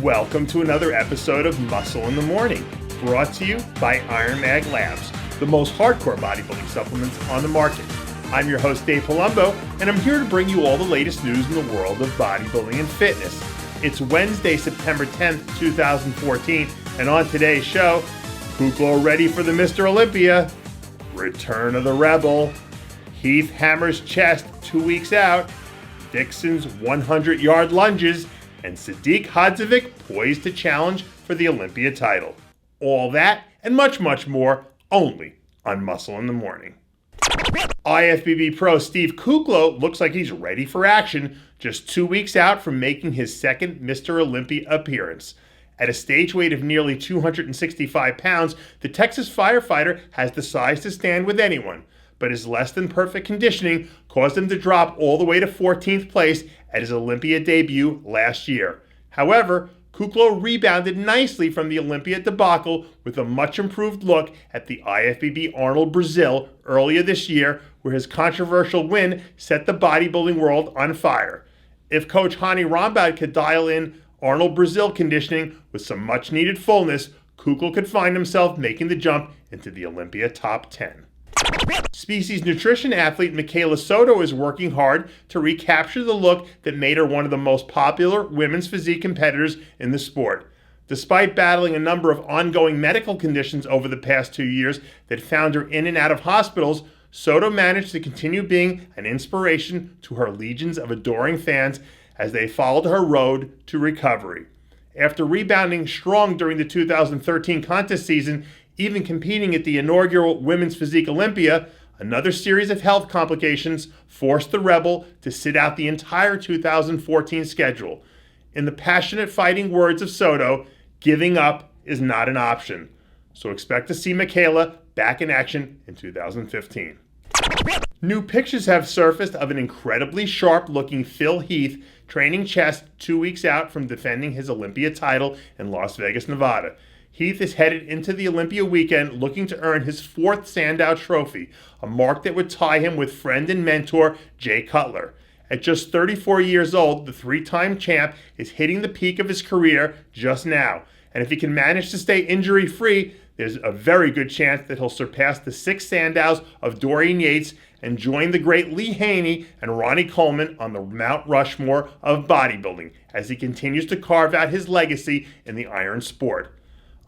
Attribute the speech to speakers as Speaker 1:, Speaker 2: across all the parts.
Speaker 1: Welcome to another episode of Muscle in the Morning, brought to you by Iron Mag Labs, the most hardcore bodybuilding supplements on the market. I'm your host, Dave Palumbo, and I'm here to bring you all the latest news in the world of bodybuilding and fitness. It's Wednesday, September 10th, 2014, and on today's show, Kuclo ready for the Mr. Olympia, Return of the Rebel, Heath hammers chest 2 weeks out, Dixon's 100-yard lunges, and Sadik Hodzovic poised to challenge for the Olympia title. All that and much, much more only on Muscle in the Morning. IFBB pro Steve Kuclo looks like he's ready for action just 2 weeks out from making his second Mr. Olympia appearance. At a stage weight of nearly 265 pounds, the Texas firefighter has the size to stand with anyone, but his less than perfect conditioning caused him to drop all the way to 14th place at his Olympia debut last year. However, Kuclo rebounded nicely from the Olympia debacle with a much improved look at the IFBB Arnold Brazil earlier this year, where his controversial win set the bodybuilding world on fire. If Coach Hani Rambod could dial in Arnold Brazil conditioning with some much needed fullness, Kuclo could find himself making the jump into the Olympia top 10. Species nutrition athlete Michaela Ayodele is working hard to recapture the look that made her one of the most popular women's physique competitors in the sport. Despite battling a number of ongoing medical conditions over the past 2 years that found her in and out of hospitals, Ayodele managed to continue being an inspiration to her legions of adoring fans as they followed her road to recovery. After rebounding strong during the 2013 contest season, even competing at the inaugural Women's Physique Olympia, another series of health complications forced the Rebel to sit out the entire 2014 schedule. In the passionate fighting words of Ayodele, giving up is not an option. So expect to see Michaela back in action in 2015. New pictures have surfaced of an incredibly sharp-looking Phil Heath training chest 2 weeks out from defending his Olympia title in Las Vegas, Nevada. Heath is headed into the Olympia weekend looking to earn his fourth Sandow Trophy, a mark that would tie him with friend and mentor Jay Cutler. At just 34 years old, the three-time champ is hitting the peak of his career just now, and if he can manage to stay injury-free, there's a very good chance that he'll surpass the 6 Sandows of Dorian Yates and join the great Lee Haney and Ronnie Coleman on the Mount Rushmore of bodybuilding as he continues to carve out his legacy in the iron sport.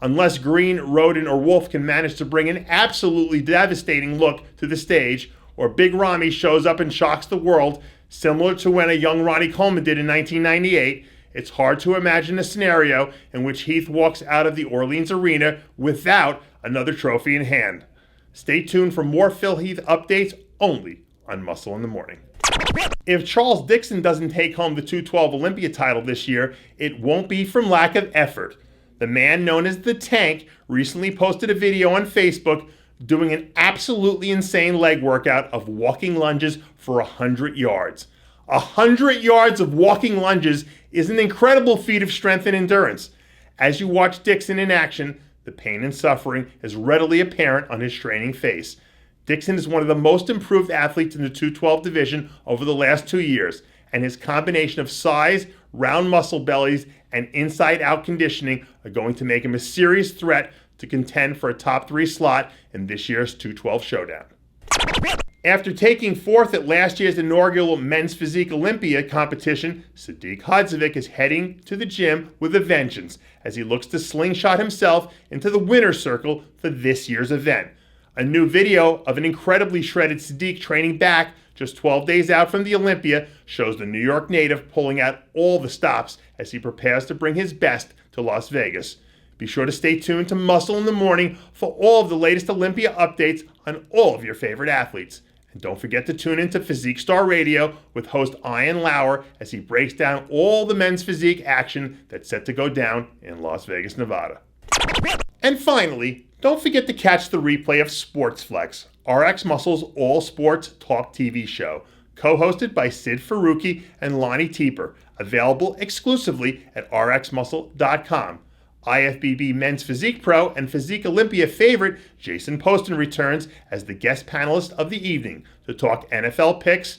Speaker 1: Unless Green, Roden, or Wolf can manage to bring an absolutely devastating look to the stage, or Big Ramy shows up and shocks the world, similar to when a young Ronnie Coleman did in 1998, it's hard to imagine a scenario in which Heath walks out of the Orleans Arena without another trophy in hand. Stay tuned for more Phil Heath updates only on Muscle in the Morning. If Charles Dixon doesn't take home the 212 Olympia title this year, it won't be from lack of effort. The man known as The Tank recently posted a video on Facebook doing an absolutely insane leg workout of walking lunges for 100 yards. 100 yards of walking lunges is an incredible feat of strength and endurance. As you watch Dixon in action, the pain and suffering is readily apparent on his straining face. Dixon is one of the most improved athletes in the 212 division over the last 2 years, and his combination of size, round muscle bellies, and inside-out conditioning are going to make him a serious threat to contend for a top 3 slot in this year's 212 showdown. After taking fourth at last year's inaugural Men's Physique Olympia competition, Sadik Hodzovic is heading to the gym with a vengeance as he looks to slingshot himself into the winner's circle for this year's event. A new video of an incredibly shredded Sadik training back just 12 days out from the Olympia shows the New York native pulling out all the stops as he prepares to bring his best to Las Vegas. Be sure to stay tuned to Muscle in the Morning for all of the latest Olympia updates on all of your favorite athletes. And don't forget to tune in to Physique Star Radio with host Ian Lauer as he breaks down all the men's physique action that's set to go down in Las Vegas, Nevada. And finally, don't forget to catch the replay of Sports Flex, RX Muscle's all-sports talk TV show, co-hosted by Sid Faruqi and Lonnie Teeper, available exclusively at rxmuscle.com. IFBB Men's Physique Pro and Physique Olympia favorite Jason Poston returns as the guest panelist of the evening to talk NFL picks,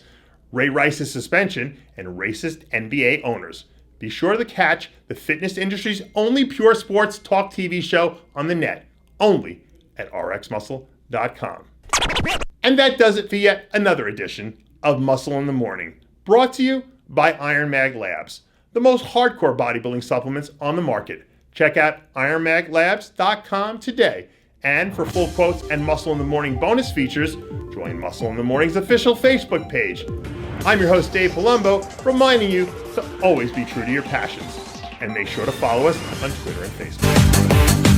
Speaker 1: Ray Rice's suspension, and racist NBA owners. be sure to catch the fitness industry's only pure sports talk TV show on the net, only at rxmuscle.com. And that does it for yet another edition of Muscle in the Morning, brought to you by Iron Mag Labs, the most hardcore bodybuilding supplements on the market. Check out ironmaglabs.com today. And for full quotes and Muscle in the Morning bonus features, join Muscle in the Morning's official Facebook page. I'm your host, Dave Palumbo, reminding you to always be true to your passions. And make sure to follow us on Twitter and Facebook.